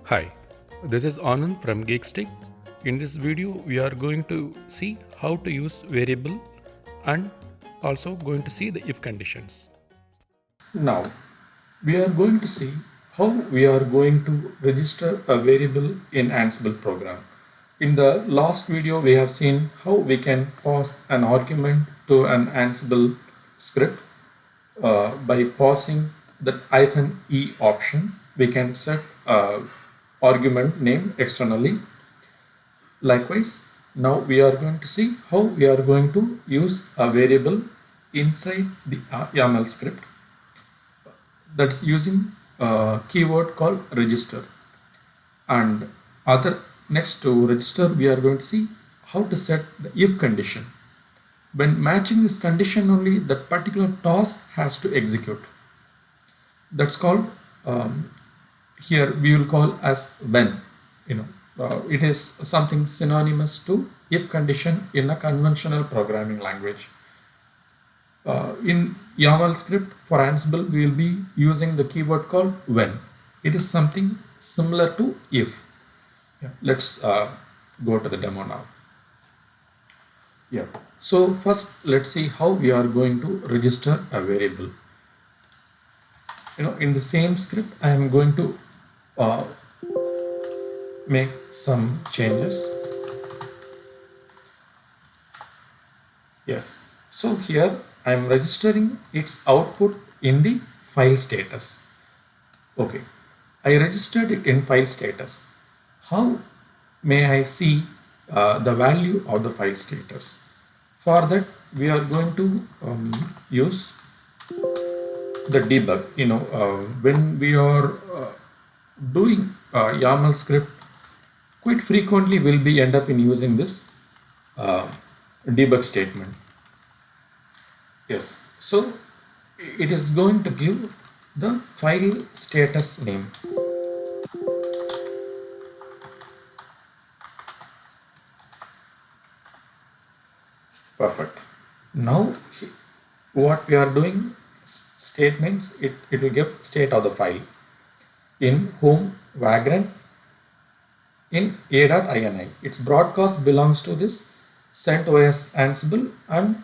Hi, this is Anand from Geekstick. In this video, we are going to see how to use variable and also going to see the if conditions. Now, we are going to see how we are going to register a variable in Ansible program. In the last video, we have seen how we can pass an argument to an Ansible script by passing the -e option. We can set a argument name externally. Likewise, now we are going to see how we are going to use a variable inside the YAML script that's using a keyword called register. And other next to register, we are going to see how to set the if condition. When matching this condition only, that particular task has to execute. That's called here we will call as when. It is something synonymous to if condition in a conventional programming language. In YAML script for Ansible, we will be using the keyword called when. It is something similar to if. Yeah. Let's go to the demo now. Yeah. So first, let's see how we are going to register a variable. In the same script, I am going to make some changes. Yes. So here I am registering its output in the file status. Okay. I registered it in file status. How may I see the value of the file status? For that, we are going to use the debug. When we are doing YAML script, quite frequently we'll be end up in using this debug statement. Yes, so it is going to give the file status name. Perfect. Now what we are doing statements, it will give state of the file in home vagrant in a.ini. Its broadcast belongs to this CentOS Ansible and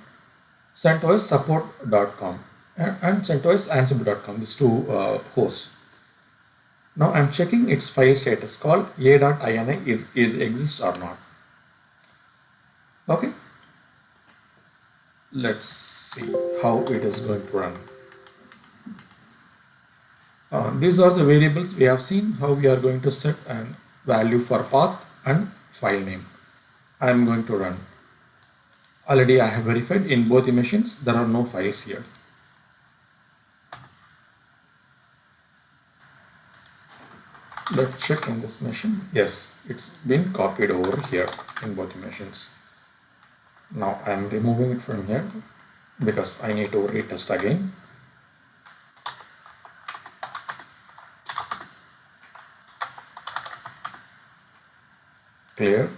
CentOS support.com and CentOS Ansible.com, these two hosts. Now I'm checking its file status called a.ini is exists or not. Okay. Let's see how it is going to run. These are the variables we have seen how we are going to set a value for path and file name. I am going to run. Already I have verified in both the machines there are no files here. Let's check in this machine. Yes, it's been copied over here in both the machines. Now I am removing it from here because I need to retest again. Clear.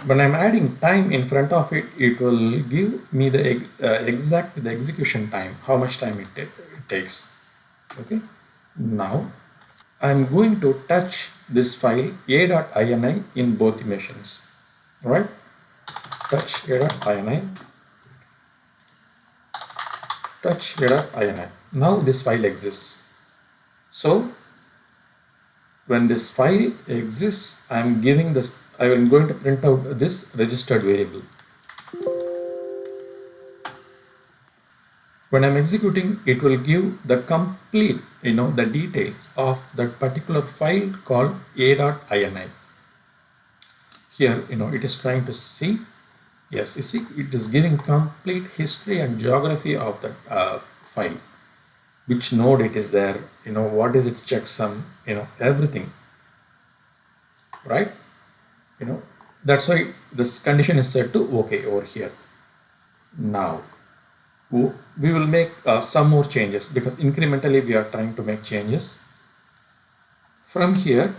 When I'm adding time in front of it, it will give me the exact execution time, how much time it takes. Okay. Now I'm going to touch this file a.ini in both the machines. Right? Touch a.ini. Touch a.ini. Now this file exists. So when this file exists, I am giving this. I am going to print out this registered variable. When I'm executing, it will give the complete, the details of that particular file called a.ini. Here, it is trying to see. Yes, you see, it is giving complete history and geography of that file. Which node it is there, what is its checksum, everything. Right? That's why this condition is set to OK over here. Now, we will make some more changes because incrementally we are trying to make changes. From here,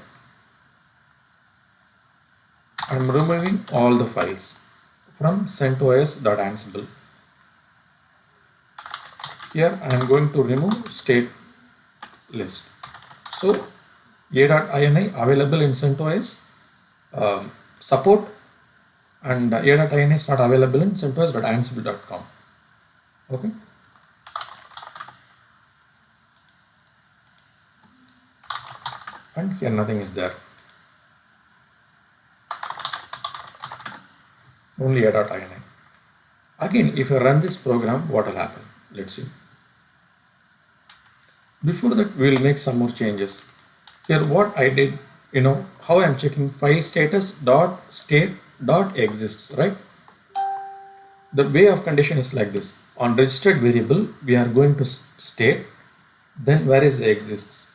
I'm removing all the files from CentOS.ansible. Here I am going to remove state list. So a.ini available in CentOS support, and a.ini is not available in CentOS.ansible.com. Okay. And here nothing is there. Only a.ini. Again, if I run this program, what will happen? Let's see. Before that, we will make some more changes. Here, what I did, how I am checking file status dot state dot exists, right? The way of condition is like this. On registered variable, we are going to state, then where is the exists?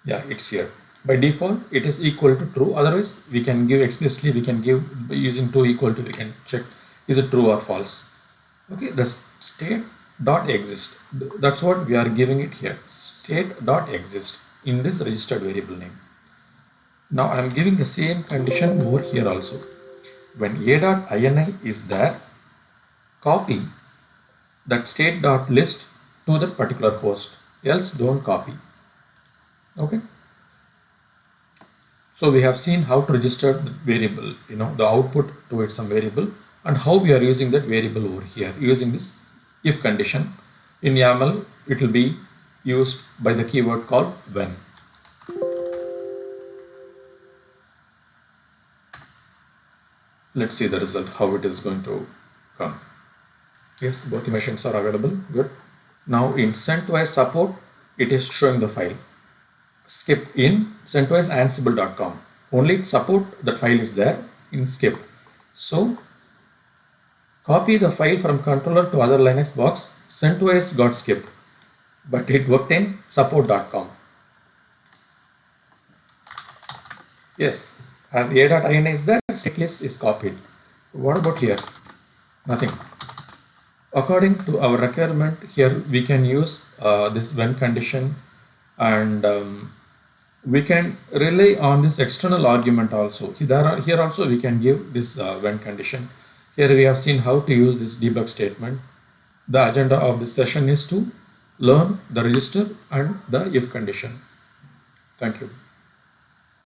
Yeah, it's here. By default, it is equal to true. Otherwise, we can give explicitly, we can give using to equal to, we can check is it true or false. Okay, the state dot exist. That's what we are giving it here. State dot exist in this registered variable name. Now I am giving the same condition over here also. When a.ini is there, copy that state dot list to that particular host. Else don't copy. Okay. So we have seen how to register the variable, the output towards some variable, and how we are using that variable over here using this if condition. In YAML, it will be used by the keyword called when. Let's see the result, how it is going to come. Yes, both the machines are available. Good. Now in CentOS support, it is showing the file. Skip in CentOS ansible.com. Only support, that file is there in skip. So copy the file from controller to other Linux box. CentOS got skipped, but it worked in support.com. Yes, as a.ini is there, state list is copied. What about here? Nothing. According to our requirement, here we can use this when condition, and we can rely on this external argument also. Here also we can give this when condition. Here we have seen how to use this debug statement. The agenda of this session is to learn the register and the if condition. Thank you.